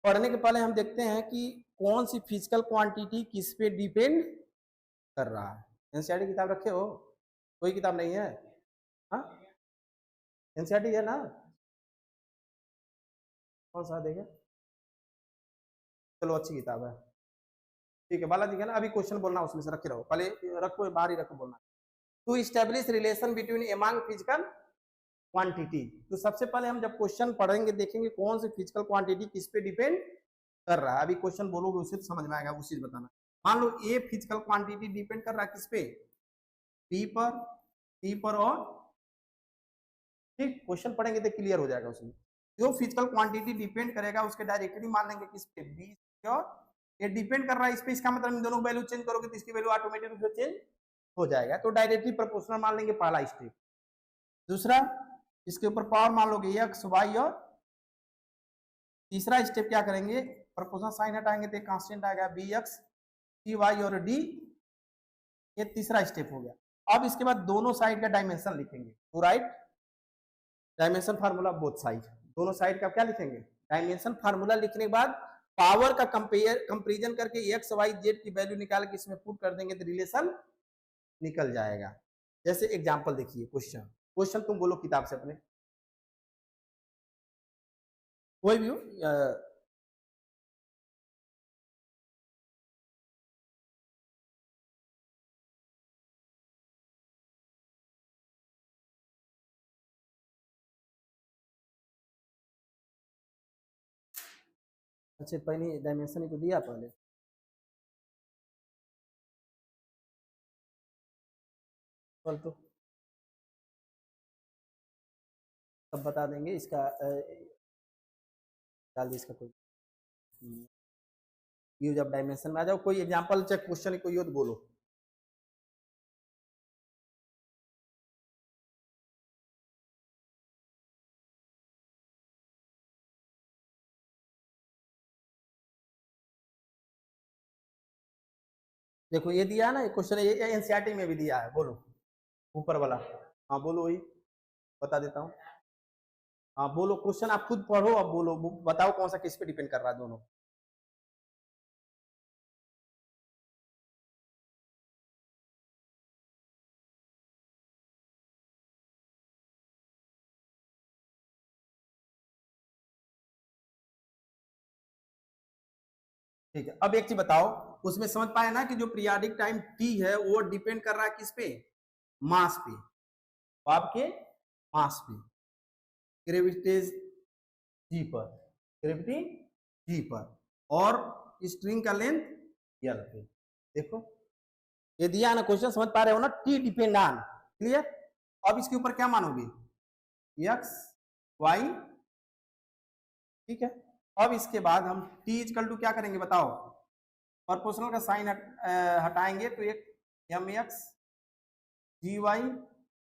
पढ़ने के पहले हम देखते हैं कि कौन सी फिजिकल क्वांटिटी किस पे डिपेंड कर रहा है। एनसीईआरटी किताब रखे हो? कोई किताब नहीं है? हाँ, एनसीईआरटी है ना? कौन सा देगा? चलो अच्छी किताब है, ठीक है। बालाजी का ना, अभी क्वेश्चन बोलना उसमें से रखे रहो, पहले रखो बाहर ही रखो बोलना। To establish relation between among physical quantity. तो सबसे पहले हम जब क्वेश्चन पढ़ेंगे देखेंगे कौन सी फिजिकल क्वांटिटी किस पे डिपेंड कर रहा है। अभी क्वेश्चन बोलोगे उसे समझ में आएगा, उसी से बताना। मान लो ए फिजिकल क्वांटिटी डिपेंड कर रहा है किस पे? पी पर, टी पर और, ठीक, क्वेश्चन पढ़ेंगे तो क्लियर हो जाएगा उसमें। जो फिजिकल क्वांटिटी डिपेंड करेगा उसके डायरेक्टली मान लेंगे किस पे? बी। और ये डिपेंड कर रहा है इस पे, इसका मतलब इन दोनों वैल्यू चेंज करोगे तो इसकी वैल्यू ऑटोमेटिक रूप से चेंज हो जाएगा। तो डायरेक्टली प्रोपोर्शनल मान लेंगे पहला स्टेप। दूसरा, इसके ऊपर पावर मान लोगे एक्स वाई, और तीसरा स्टेप क्या करेंगे? प्रोपोर्शनल साइन हटाएंगे तो कांस्टेंट आएगा बी एक्स सी वाई और डी। ये तीसरा स्टेप हो गया। अब इसके बाद दोनों साइड का डायमेंशन लिखेंगे, to write dimension formula both side. दोनों साइड का क्या लिखेंगे? डायमेंशन फार्मूला लिखने के बाद पावर का कंपेरिजन करके एक्स वाई जेड की वैल्यू निकाल के इसमें पुट कर देंगे तो रिलेशन निकल जाएगा। जैसे एग्जांपल देखिए, क्वेश्चन तुम बोलो किताब से अपने, कोई भी हो। अच्छा, पहले डायमेंशन ही तो दिया पहले। तो सब बता देंगे इसका, डाल दी इसका कोई यूज ऑफ डायमेंशन में आ जाओ। कोई एग्जांपल चाहे क्वेश्चन कोई हो तो बोलो। देखो ये दिया है ना, ये क्वेश्चन ये एनसीईआरटी में भी दिया है, बोलो ऊपर वाला। हाँ बोलो, वही बता देता हूँ। हाँ बोलो, क्वेश्चन आप खुद पढ़ो, अब बोलो, बताओ कौन सा किस पे डिपेंड कर रहा है दोनों। ठीक है, अब एक चीज बताओ, उसमें समझ पाए ना कि जो पीरियोडिक टाइम टी है वो डिपेंड कर रहा है किस पे? मास पे, आपके मास पे, ग्रेविटी जी पर, ग्रेविटी जी पर, और स्ट्रिंग का लेंथ एल पे। देखो ये दिया ना क्वेश्चन, समझ पा रहे हो ना? T depend on, clear. अब इसके ऊपर क्या मानोगे? एक्स वाई, ठीक है। अब इसके बाद हम टी इजकल टू क्या करेंगे बताओ? प्रोपोर्शनल का साइन हटाएंगे तो एक एम एक्स जी वाई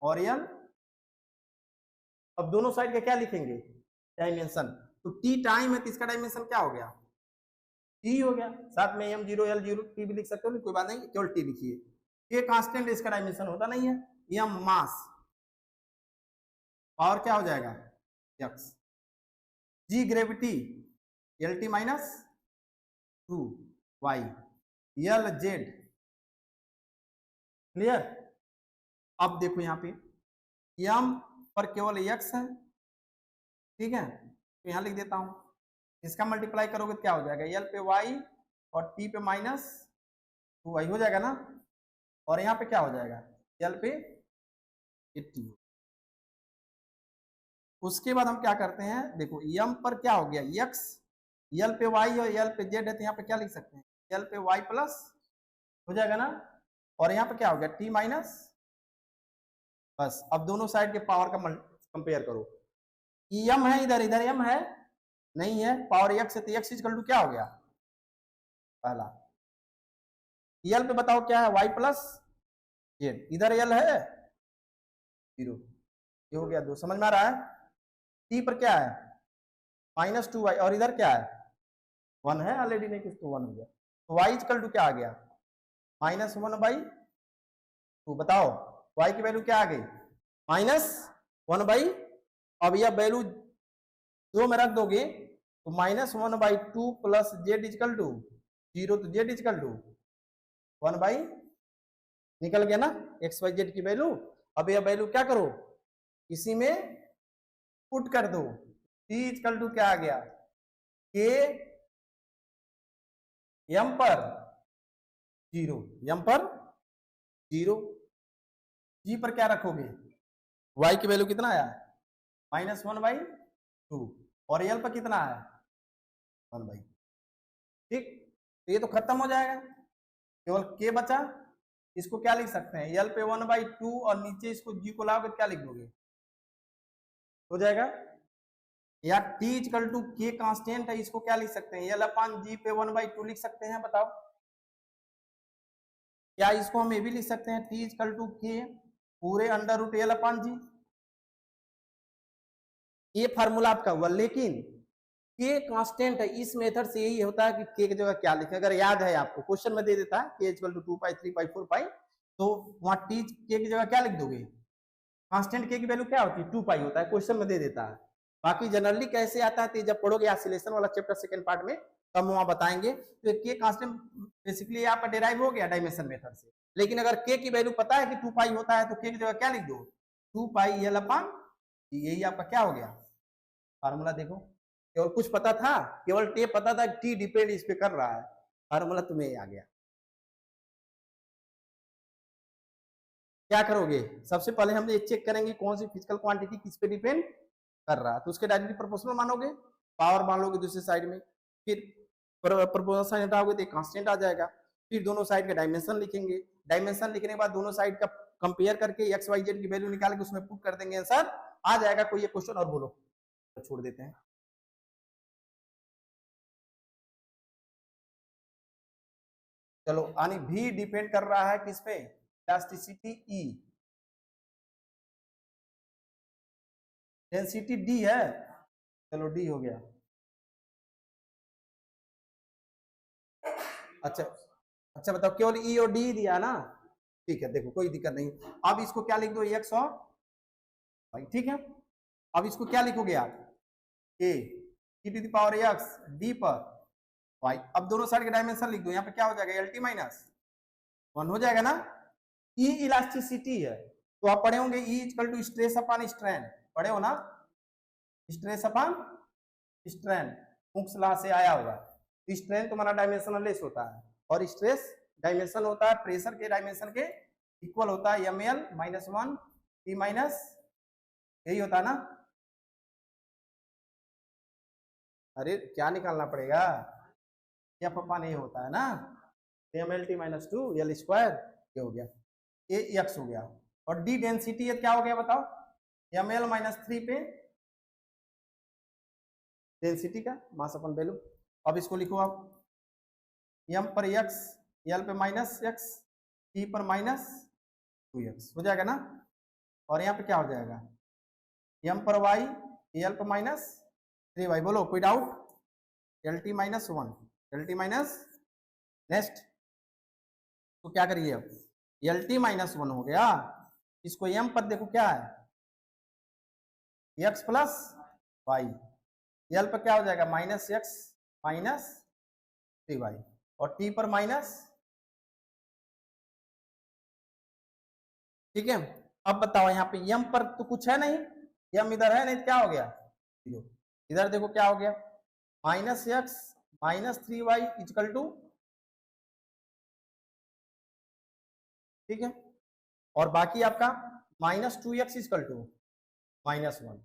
और एल। अब दोनों साइड का क्या लिखेंगे? डायमेंशन। तो टी टाइम है तो इसका डायमेंशन क्या हो गया? टी हो गया। साथ में M zero L zero T भी लिख सकते हो, कोई बात नहीं, केवल टी लिखिए। ये कांस्टेंट, इसका डायमेंशन होता नहीं है। एम मास, और क्या हो जाएगा? X. G gravity, L T minus two Y यल जेड। क्लियर। अब देखो यहाँ पे यम पर केवल एक्स है, ठीक है, तो यहाँ लिख देता हूं, इसका मल्टीप्लाई करोगे तो क्या हो जाएगा, यल पे वाई और टी पे माइनस 2y हो जाएगा ना, और यहाँ पे क्या हो जाएगा, यल पे 80। उसके बाद हम क्या करते हैं, देखो यम पर क्या हो गया x, यल पे y और यल पे z है, तो यहाँ पे क्या लिख सकते हैं, यल पे y प्लस हो जाएगा ना, और यहाँ पे क्या हो गया t माइनस। बस अब दोनों साइड के पावर का कंपेयर करो, यम है इधर, इधर यम है नहीं है, पावर x है तो x इक्वल टू क्या हो गया, पहला यल पे बताओ क्या है, y प्लस जेड, इधर यल है 0, ये हो गया 2, समझ में आ रहा है। टी पर क्या है माइनस 2y और इधर क्या है 1 है ऑलरेडी, नहीं कुछ तो 1 हो गया, तो y इक्वल टू क्या आ गया माइनस 1/2। बताओ y की वैल्यू क्या आ गई माइनस 1/, अब यह वैल्यू 2 में रख दोगे तो -1/2 प्लस जेड इक्वल टू 0, तो जेड इक्वल टू 1/, निकल गया ना एक्स वाई जेड की वैल्यू। अब यह वैल्यू क्या करो इसी में पुट कर दो, t इक्वल टू क्या आ गया के यम पर 0, यम पर 0, जी पर क्या रखोगे, y की वैल्यू कितना आया -1/2 और यल पर कितना है 1/, ठीक, तो ये तो खत्म हो जाएगा, केवल k बचा, इसको क्या लिख सकते हैं यल पे 1/2 और नीचे इसको g को लाओगे क्या लिख दोगे, हो जाएगा, या t equal to k constant है, इसको क्या लिख सकते हैं यल अपान g पे 1/2 लिख सकते हैं, बताओ क्या इसको हम ये भी लिख सकते हैं t इक्वल टू k पूरे अंडर रूट यल अपान जी, ये फार्मूला आपका हुआ, लेकिन k कांस्टेंट है, इस मेथड से यही होता है कि k की जगह क्या लिखें, अगर याद है आपको क्वेश्चन में दे देता है k इक्वल टू 2 पाई 3 पाई 4 पाई, तो वहां t k की जगह क्या लिख दोगे, कांस्टेंट k की वैल्यू क्या होती है 2 पाई होता है, क्वेश्चन में दे देता है। बाकी जनरली कैसे आता है तो जब पढ़ोगे ऑसिलेशन वाला चैप्टर सेकंड पार्ट में तब वहां बताएंगे, तो k कांस्टेंट बेसिकली आपका डेराइव हो गया डायमेंशन मेथड से, लेकिन अगर k की वैल्यू पता है कि 2 पाई होता है तो k की जगह क्या लिख दो 2 पाई यल अपान, यही आपका क्या हो गया फार्मूला। देखो केवल कुछ पता था, केवल टे पता था टी डिपेंड इस पे कर रहा है, फार्मूला तुम्हें आ गया। क्या करोगे सबसे पहले हम ये चेक करेंगे कौन सी फिजिकल क्वांटिटी किस पे डिपेंड कर रहा है, तो उसके डायरेक्टली प्रोपोर्शनल मानोगे, पावर मान लोगे दूसरी साइड में, फिर प्रोपोर्शनल साइन हटाओगे तो कांस्टेंट आ जाएगा, फिर दोनों साइड का डायमेंशन लिखेंगे, डायमेंशन लिखने के बाद दोनों साइड का कंपेयर करके एक्स वाई जेड की वैल्यू निकाल के उसमें पुट कर देंगे, आंसर आ जाएगा। कोई ये क्वेश्चन और बोलो, छोड़ देते हैं। चलो यानी भी डिपेंड कर रहा है किस पे, इलास्टिसिटी ई, डेंसिटी डी है, चलो डी हो गया। अच्छा अच्छा बताओ केवल ई और डी दिया ना, ठीक है, देखो कोई दिक्कत नहीं। अब इसको क्या लिख दो एक्स और भाई, ठीक है, अब इसको क्या लिखोगे आप A T to the power X D पर वाई, अब दोनों साइड के डायमेंशन लिख दो, यहाँ पे क्या हो जाएगा एल टी माइनस 1 हो जाएगा ना। ई इलास्टिसिटी है तो आप पढ़े होंगे E equal to stress upon strain, पढ़े हो ना, स्ट्रेस अपॉन स्ट्रेन मुख्य सलाह से आया होगा, स्ट्रेन तुम्हारा डायमेंशनलेस होता है और स्ट्रेस डायमेंशन होता है प्रेशर के डायमेंशन के इक्वल होता है, ml -1 t माइनस, यही होता है ना। अरे क्या निकालना पड़ेगा, एफ अपन ए होता है ना, ml t माइनस 2 यल स्क्वायर, ये हो गया ए एक्स हो गया, और डी डेंसिटी क्या हो गया बताओ, ml -3 पे डेंसिटी का मास अपन वैल्यू। अब इसको लिखो आप m पर x, l पे -x, t पर -2x हो जाएगा ना, और यहाँ पे क्या हो जाएगा m पर y, l पर -3y, बोलो कोई doubt, lt -1 lt minus, next तो क्या करिए अब lt -1 हो गया, इसको m पर देखो क्या है x प्लस y, l पर क्या हो जाएगा -x माइनस 3y और t पर माइनस, ठीक है। अब बताओ यहाँ पे m पर तो कुछ है नहीं, m इधर है नहीं तो क्या हो गया 0। इधर देखो क्या हो गया minus X minus 3y equal to, ठीक है। और बाकी आपका माइनस 2x इक्वल टू -1।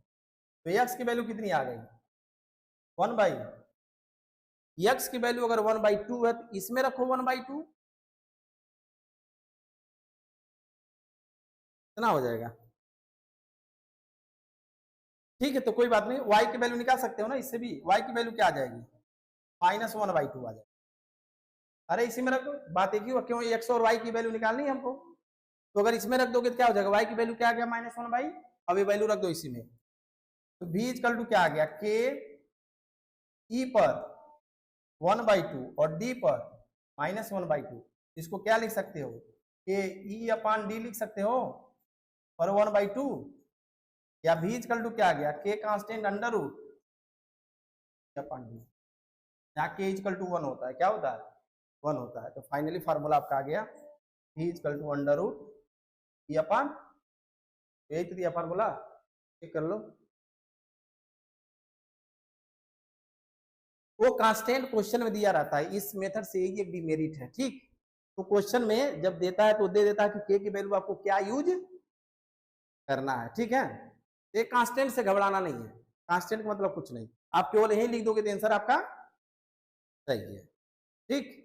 तो x की वैल्यू कितनी आ गई 1/, x की वैल्यू अगर 1/2 है तो इसमें रखो 1/2, कितना हो जाएगा, ठीक है। तो कोई बात नहीं, y की वैल्यू निकाल सकते हो ना इससे भी, y की वैल्यू क्या आ जाएगी -1/2 आ जाएगी। अरे इसी में रखो, बात एक ही हो, क्यों x और y की वैल्यू निकालनी है हमको। तो अगर इसमें रख दोगे तो क्या हो जाएगा, y की वैल्यू क्या आ गया -1/, अब ये वैल्यू रख दो इसी में। तो v इक्वल टू क्या आ गया k e पर 1/2 और d पर -1/2। इसको क्या लिख सकते हो k e/d लिख सकते हो पर 1/2, या v इक्वल टू क्या आ गया k कांस्टेंट अंडर रूट अपन डी, यहाँ k इक्वल टू 1 होता है, क्या होता है 1 होता है। तो फाइनली फार्मूला आपका आ गया v equal to under root e upon, यही तो दिया फार्मूला, चेक कर लो। वो कांस्टेंट क्वेश्चन में दिया रहता है, इस मेथड से यही एक डिमेरिट है, ठीक। तो क्वेश्चन में जब देता है तो दे देता है कि k की वैल्यू आपको क्या यूज करना है, ठीक है। ये कांस्टेंट से घबराना नहीं है, कांस्टेंट का मतलब कुछ नहीं, आप केवल यही लिख दोगे तो आंसर आपका सही है, ठीक।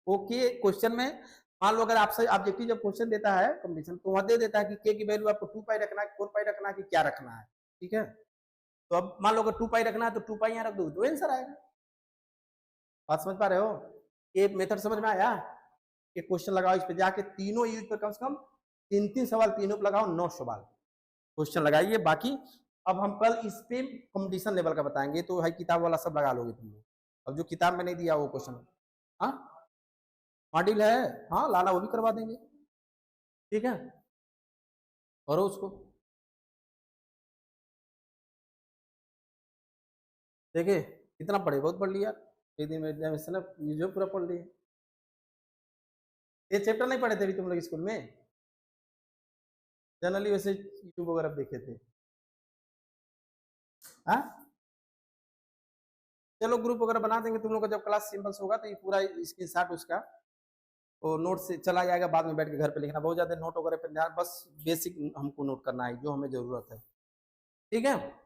ओके, क्वेश्चन में मान लो अगर आपसे ऑब्जेक्टिव जब क्वेश्चन देता है कंपटीशन तो वहां दे देता है कि k की वैल्यू आपको 2 पाई रखना है, 4 पाई रखना है कि क्या रखना है, ठीक है। तो अब मान लो अगर 2 पाई रखना है तो 2 पाई यहाँ रख दो तो आंसर आएगा। बात समझ पा रहे हो, ये मेथड समझ में आया। ये क्वेश्चन लगाओ, इस पे जाके तीनों यूज पर कम से कम 3-3 सवाल तीनों पे लगाओ, 9 सवाल क्वेश्चन लगाइए। बाकी अब हम कल इस पे कंपटीशन लेवल का बताएंगे, तो भाई किताब वाला सब लगा लोगे तुम लोग। अब जो किताब में नहीं दिया वो क्वेश्चन, हाँ मॉड्यूल है, हाँ लाना वो भी करवा देंगे, ठीक है। और उसको देखिए कितना पढ़े, बहुत पढ़ लिया एक दिन में एग्जामिनेशन है, जो पूरा पढ़ लिया। ये चैप्टर नहीं पढ़े थे अभी तुम लोग स्कूल में, जनरली वैसे यूट्यूब वगैरह देखे थे, हाँ। चलो ग्रुप वगैरह बना देंगे तुम लोग का, जब क्लास सिंपल होगा तो ये पूरा स्क्रीनशॉट उसका वो नोट से चला जाएगा, बाद में बैठ के घर पे लिखना, बहुत ज्यादा नोट वगैरह पे बस बेसिक हमको नोट करना है जो हमें जरूरत है, ठीक है।